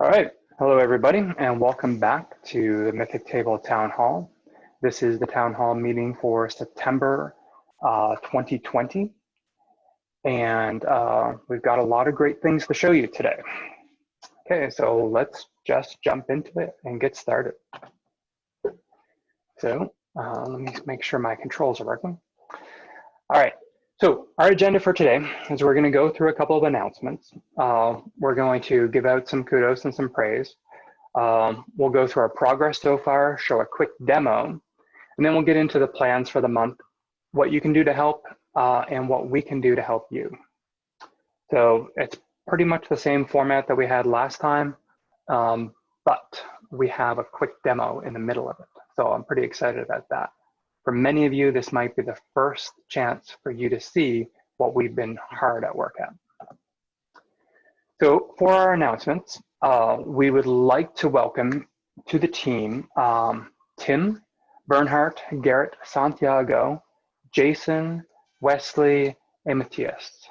All right, hello everybody, and welcome back to the Mythic Table Town Hall. This is the Town Hall meeting for September 2020, and we've got a lot of great things to show you today. Okay, so let's just jump into it and get started. So let me make sure my controls are working. All right, so our agenda for today is we're going to go through a couple of announcements. We're going to give out some kudos and some praise. We'll go through our progress so far, show a quick demo, and then we'll get into the plans for the month, what you can do to help, and what we can do to help you. So it's pretty much the same format that we had last time, but we have a quick demo in the middle of it. So I'm pretty excited about that. For many of you, this might be the first chance for you to see what we've been hard at work at. So for our announcements, we would like to welcome to the team Tim, Bernhardt, Garrett, Santiago, Jason, Wesley, and Matthias.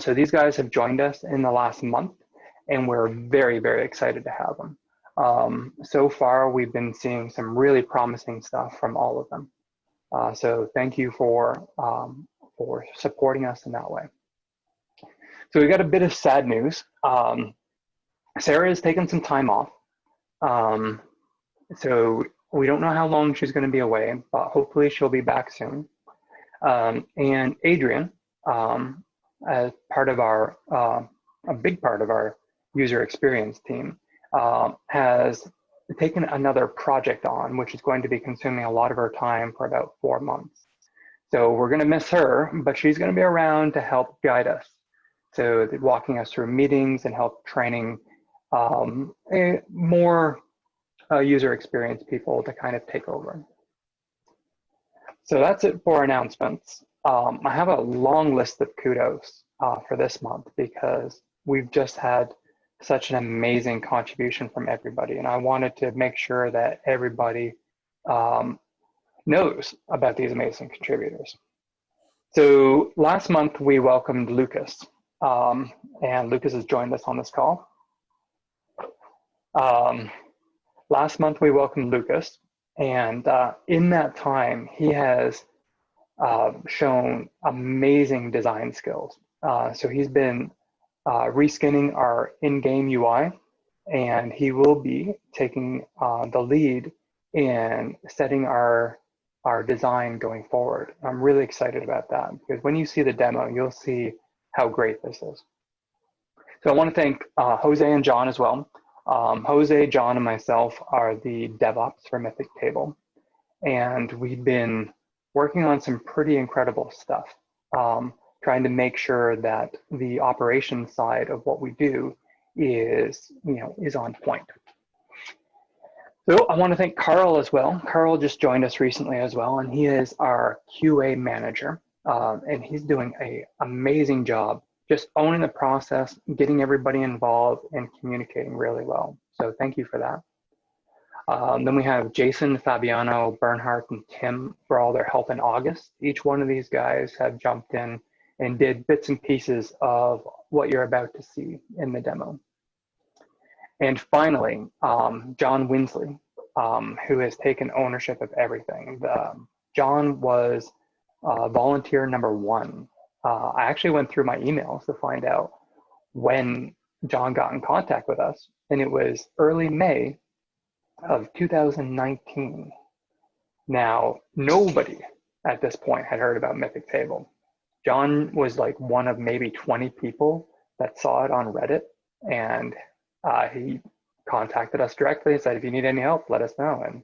So these guys have joined us in the last month, and we're very, very excited to have them. So far, we've been seeing some really promising stuff from all of them. So thank you for supporting us in that way. So we got a bit of sad news. Sarah has taken some time off. So we don't know how long she's going to be away, but hopefully she'll be back soon. And Adrian, as part of our, a big part of our user experience team, has taken another project on, which is going to be consuming a lot of her time for about 4 months. So we're going to miss her, but she's going to be around to help guide us. So walking us through meetings and help training more user experience people to kind of take over. So that's it for announcements. I have a long list of kudos for this month because we've just had such an amazing contribution from everybody. And I wanted to make sure that everybody knows about these amazing contributors. So last month we welcomed Lucas, and Lucas has joined us on this call. Last month we welcomed Lucas, and in that time he has shown amazing design skills. So he's been reskinning our in-game UI, and he will be taking the lead in setting our design going forward. I'm really excited about that because when you see the demo, you'll see how great this is. So I want to thank Jose and John as well. Jose, John, and myself are the DevOps for Mythic Table, and we've been working on some pretty incredible stuff, trying to make sure that the operations side of what we do is on point. So I want to thank Carl as well. Carl just joined us recently as well, and he is our QA manager, and he's doing an amazing job just owning the process, getting everybody involved, and communicating really well. So thank you for that. Then we have Jason, Fabiano, Bernhardt, and Tim for all their help in August. Each one of these guys have jumped in and did bits and pieces of what you're about to see in the demo. And finally, John Winsley, who has taken ownership of everything. John was volunteer number 1. I actually went through my emails to find out when John got in contact with us, and it was early May of 2019. Now, nobody at this point had heard about Mythic Table. John was like one of maybe 20 people that saw it on Reddit, and he contacted us directly and said, if you need any help, let us know. And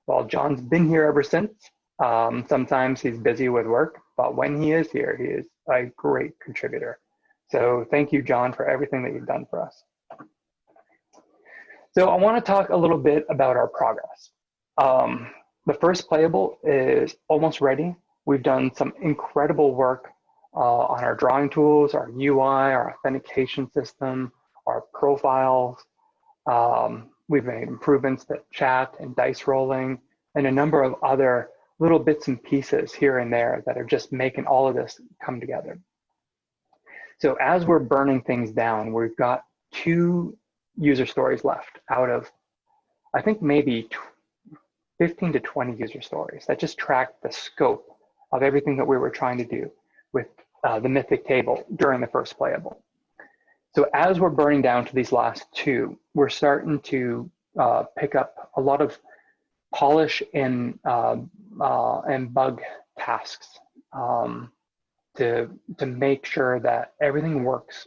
well, John's been here ever since. Sometimes he's busy with work, but when he is here, he is a great contributor. So thank you, John, for everything that you've done for us. So I want to talk a little bit about our progress. The first playable is almost ready. We've done some incredible work on our drawing tools, our UI, our authentication system, our profiles. We've made improvements to chat and dice rolling, and a number of other little bits and pieces here and there that are just making all of this come together. So as we're burning things down, we've got 2 user stories left out of, I think maybe 15 to 20 user stories that just track the scope of everything that we were trying to do with the Mythic Table during the first playable. So as we're burning down to these last two, we're starting to pick up a lot of polish and bug tasks to make sure that everything works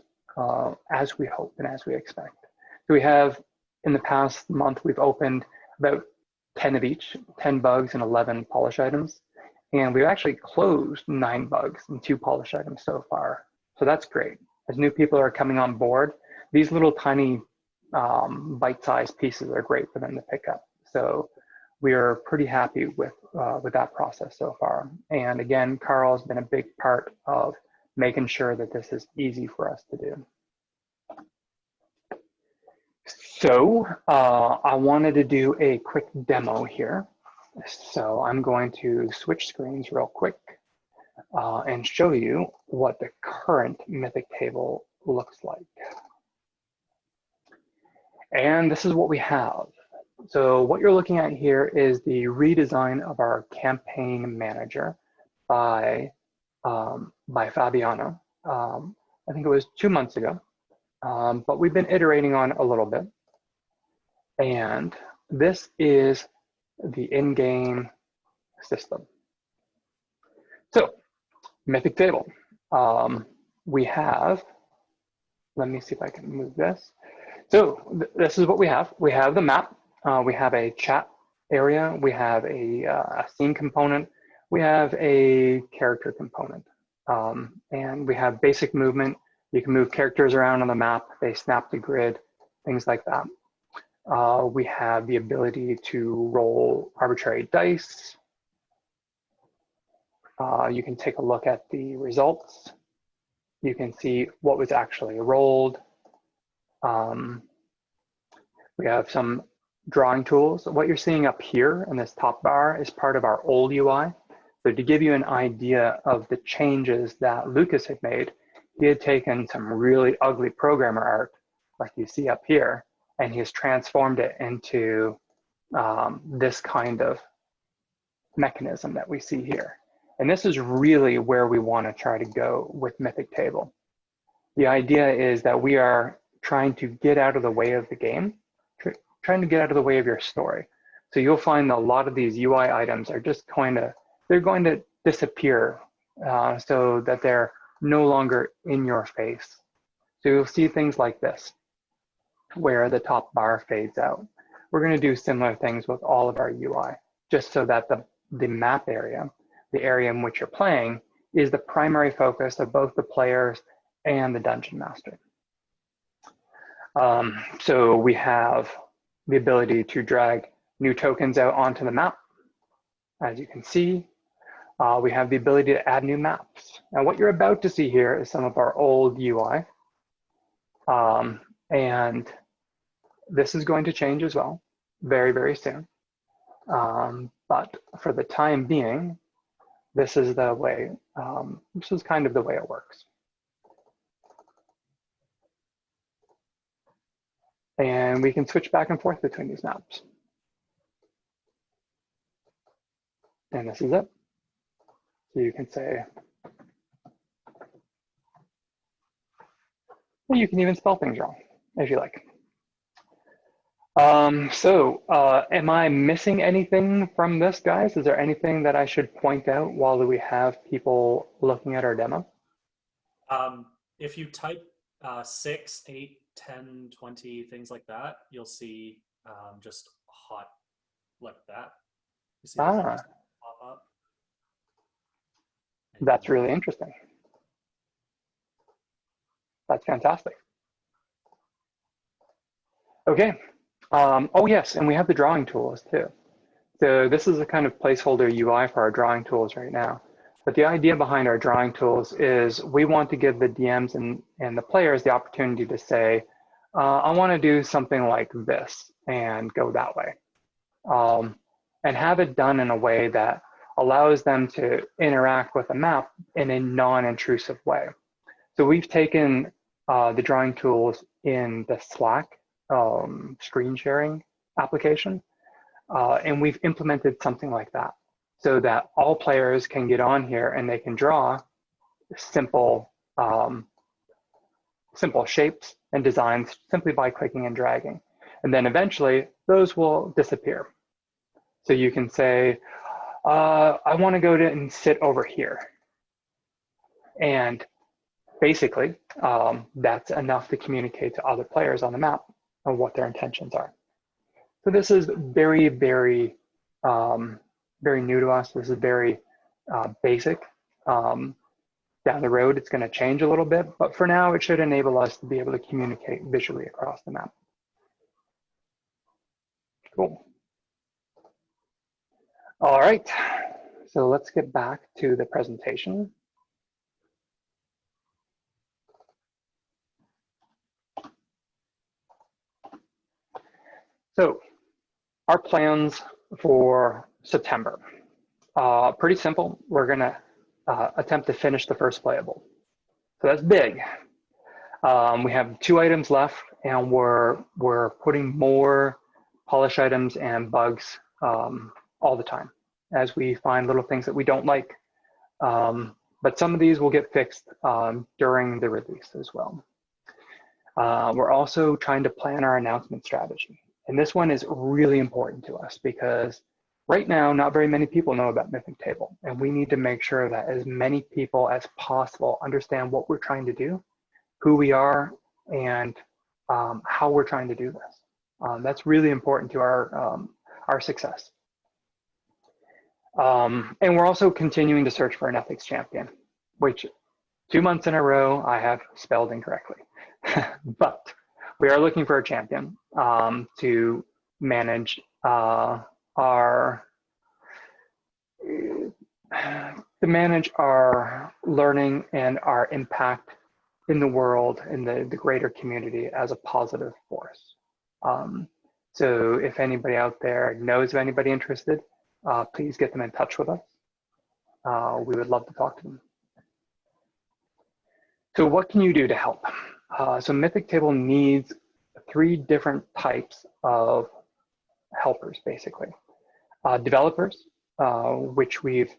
as we hope and as we expect. So we have, in the past month, we've opened about 10 of each, 10 bugs and 11 polish items. And we've actually closed 9 bugs and 2 polish items so far. So that's great. As new people are coming on board, these little tiny bite-sized pieces are great for them to pick up. So we are pretty happy with that process so far. And again, Carl has been a big part of making sure that this is easy for us to do. So I wanted to do a quick demo here. So I'm going to switch screens real quick and show you what the current Mythic Table looks like. And this is what we have. So what you're looking at here is the redesign of our campaign manager by Fabiana. I think it was 2 months ago, but we've been iterating on it a little bit. And this is the in-game system. So, Mythic Table. We have, let me see if I can move this. So this is what we have. We have the map. We have a chat area. We have a scene component. We have a character component. And we have basic movement. You can move characters around on the map. They snap to grid, things like that. We have the ability to roll arbitrary dice. You can take a look at the results. You can see what was actually rolled. We have some drawing tools. What you're seeing up here in this top bar is part of our old UI. So to give you an idea of the changes that Lucas had made, he had taken some really ugly programmer art, like you see up here, and he's transformed it into this kind of mechanism that we see here. And this is really where we want to try to go with Mythic Table. The idea is that we are trying to get out of the way of the game, trying to get out of the way of your story. So you'll find that a lot of these UI items are just they're going to disappear so that they're no longer in your face. So you'll see things like this, where the top bar fades out. We're going to do similar things with all of our UI, just so that the map area, the area in which you're playing, is the primary focus of both the players and the dungeon master. So we have the ability to drag new tokens out onto the map. As you can see, we have the ability to add new maps. Now what you're about to see here is some of our old UI. And this is going to change as well, very, very soon. But for the time being, this is the way, this is kind of the way it works. And we can switch back and forth between these maps. And this is it. So you can say, well, you can even spell things wrong if you like. Am I missing anything from this, guys? Is there anything that I should point out while we have people looking at our demo? If you type 6, 8, 10, 20, things like that, you'll see just hot like that. You see pop up. That's really interesting. That's fantastic. Okay. Oh yes, and we have the drawing tools too. So this is a kind of placeholder UI for our drawing tools right now. But the idea behind our drawing tools is we want to give the DMs and the players the opportunity to say, I want to do something like this and go that way. And have it done in a way that allows them to interact with the map in a non-intrusive way. So we've taken the drawing tools in the Slack screen sharing application. And we've implemented something like that so that all players can get on here and they can draw simple, simple shapes and designs simply by clicking and dragging. And then eventually those will disappear. So you can say, I want to go to and sit over here. And basically, that's enough to communicate to other players on the map of what their intentions are. So this is very, very, very new to us. This is very basic. Down the road, it's going to change a little bit, but for now, it should enable us to be able to communicate visually across the map. Cool. All right, so let's get back to the presentation. So our plans for September, pretty simple. We're gonna attempt to finish the first playable. So that's big. We have 2 items left and we're putting more polish items and bugs all the time as we find little things that we don't like. But some of these will get fixed during the release as well. We're also trying to plan our announcement strategy. And this one is really important to us because right now, not very many people know about Mythic Table. And we need to make sure that as many people as possible understand what we're trying to do, who we are, and how we're trying to do this. That's really important to our success. And we're also continuing to search for an ethics champion, which 2 months in a row I have spelled incorrectly. But we are looking for a champion to manage our learning and our impact in the world, in the greater community as a positive force. So if anybody out there knows of anybody interested, please get them in touch with us. We would love to talk to them. So what can you do to help? So Mythic Table needs 3 different types of helpers, basically. Developers, which we've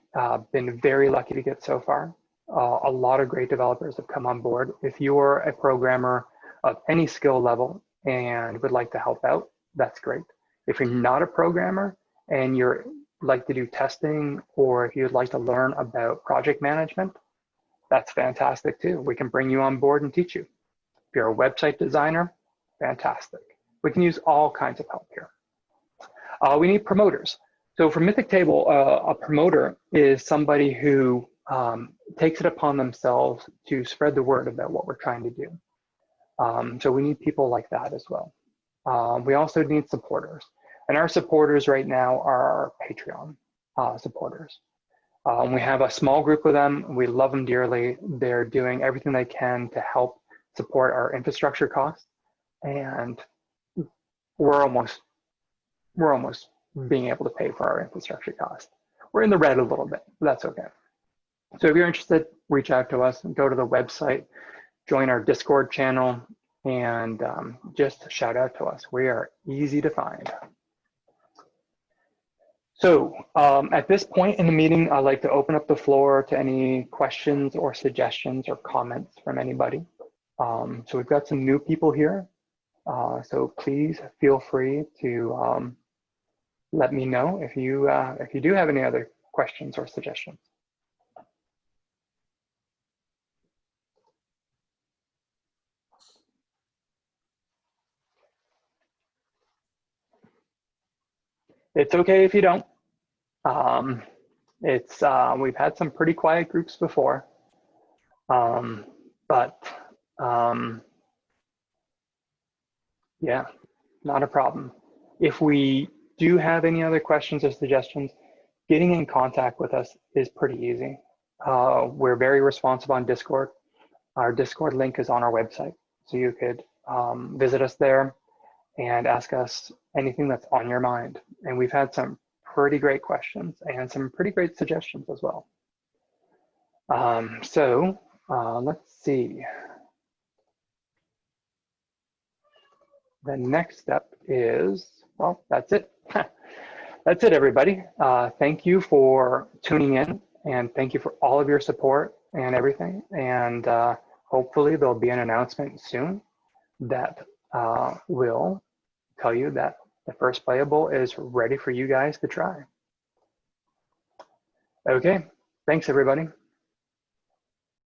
been very lucky to get so far. A lot of great developers have come on board. If you're a programmer of any skill level and would like to help out, that's great. If you're not a programmer and you're like to do testing, or if you'd like to learn about project management, that's fantastic too. We can bring you on board and teach you. If you're a website designer, fantastic. We can use all kinds of help here. We need promoters. So for Mythic Table, a promoter is somebody who takes it upon themselves to spread the word about what we're trying to do. So we need people like that as well. We also need supporters. And our supporters right now are our Patreon supporters. We have a small group of them. We love them dearly. They're doing everything they can to help support our infrastructure costs. And we're almost being able to pay for our infrastructure costs. We're in the red a little bit, but that's okay. So if you're interested, reach out to us and go to the website, join our Discord channel, and just shout out to us. We are easy to find. So at this point in the meeting, I'd like to open up the floor to any questions or suggestions or comments from anybody. So we've got some new people here. So please feel free to let me know if you do have any other questions or suggestions. It's okay if you don't. We've had some pretty quiet groups before, but yeah, not a problem. If we do have any other questions or suggestions, getting in contact with us is pretty easy. We're very responsive on Discord. Our Discord link is on our website, so you could visit us there and ask us anything that's on your mind. And we've had some pretty great questions and some pretty great suggestions as well. Let's see. the next step is, well, that's it. That's it, everybody. Thank you for tuning in, and thank you for all of your support and everything. And hopefully there'll be an announcement soon that will tell you that the First Playable is ready for you guys to try. Okay, thanks everybody.